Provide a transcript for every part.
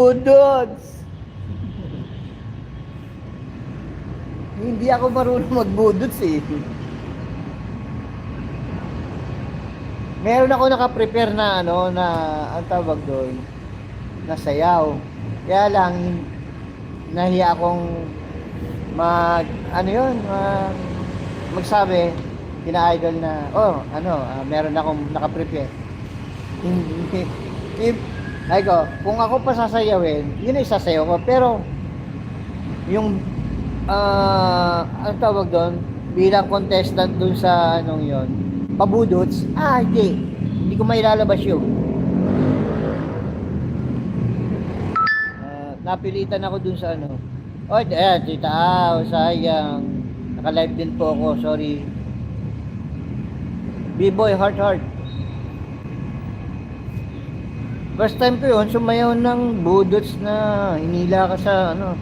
Budots. Hindi ako marunong magbudots eh. Meron ako naka-prepare na ano na ang tawag doon na sayaw. Kaya lang nahiya akong magsabi kina-idol na meron akong naka-prepare. Hindi if ay ko, kung ako pa sasayawin, yun ay sasayaw ko. Pero yung ang tawag doon bilang contestant doon sa anong yon pabudots, hindi ko mailalabas yun. Napilitan ako dun sa ano. Oy, ayan, tita, sayang. Naka-live din po ako, sorry. B-boy, heart. First time ko yun, sumayaw ng budots na hinila ka sa ano.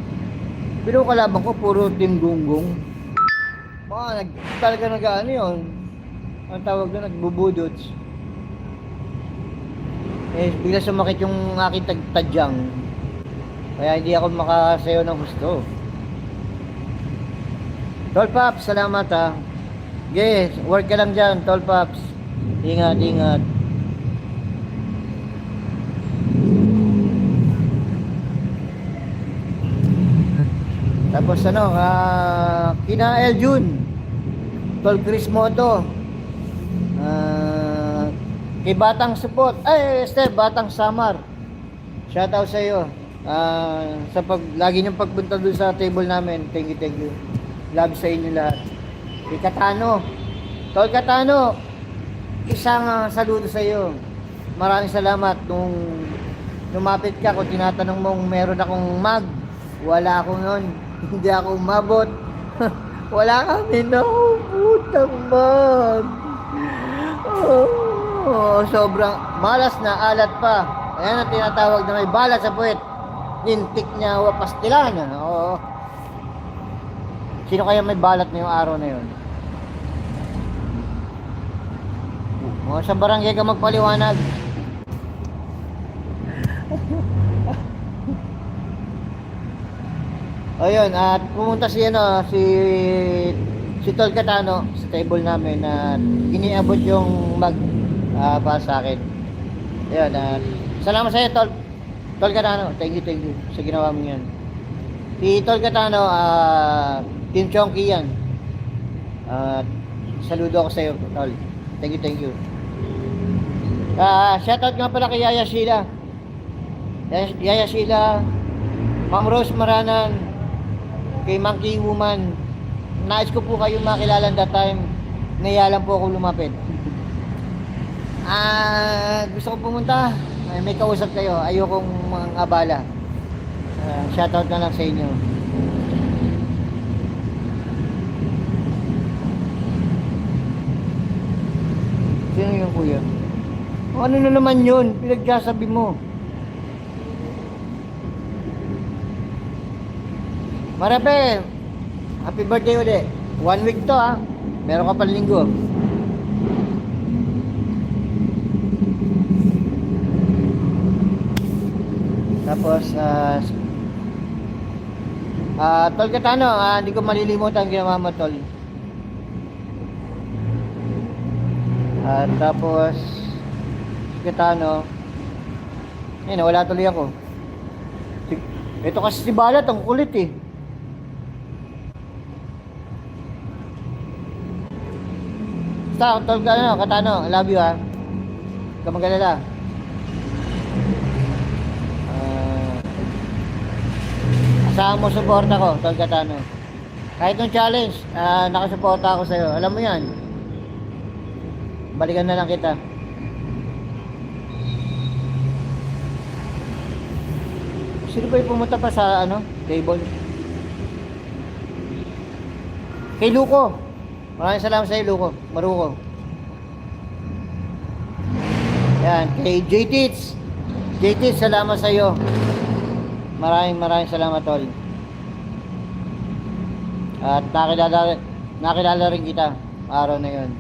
Pero kalaban ko, puro team gunggong. Talaga nag-ano yun. Ang tawag doon, nagbubudots. Bigla sumakit yung aking tadyang. Kaya hindi ako makasayaw ng gusto. Tol Pops, salamat ha. Yes, work ka lang dyan, Tol Pops. Ingat. Tapos kina Eljun, Tol Chris Moto, kay Batang Support, Steph, Batang Samar, shoutout sa iyo. Sa lagi niyong pagpunta doon sa table namin, thank you. Love sa inyo lahat. Kay Katano, Tol Katano, isang saludo sa iyo. Maraming salamat nung lumapit ka kung tinatanong mong meron akong mag. Wala ako noon. Hindi ako umabot. Wala kami na putang mag. Sobrang malas na alat pa. Ayan ang tinatawag na may balat sa puwet. Lintik niya pastilan. Oo. Sino kaya may balat na yung araw na yun? Sa barangay ka magpaliwanag. Ayun, at pumunta si Tol Katano sa table namin na iniabot yung mag para sa akin. Ayun, salamat sa iyo, Tol Katano. Thank you sa ginawa mo yan. Si Tol Katano, Team Chonky yan. Saludo ako sa iyo, Tol. Thank you. Shoutout nga pala kay Yaya Sheila. Yaya Sheila, Ma'am Rose Maranan, kay Monkey Woman. Nais ko po kayong makilala that time. Naiya lang po ako lumapit. Gusto ko pumunta. May kausap kayo. Ayokong mga abala. Shoutout na lang sa inyo. Sino yung kuya? Ano na naman yun? Pinagsasabi mo. Marape, happy birthday ulit. 1 week to ha. Meron ka pang linggo. Tapos Tol Katano, hindi ko malilimutan ang ginawa mo, Tol. Tapos Katano, wala tuloy ako. Ito kasi si Balat, ang kulit eh. Tol Katano, I love you ha. Kamagalala. Asahan mo suporta ko, Tol Katano. Kahit nung challenge, nakasuporta ako sa'yo. Alam mo yan. Balikan na lang kita. Sino ba yung pumunta pa sa table? Kay Luko. Maraming salamat sa iyo, Luko. Maruko. Yan, kay JTits. JTits, salamat sa iyo. Maraming salamat, Tol. At nakilala rin kita araw na 'yon.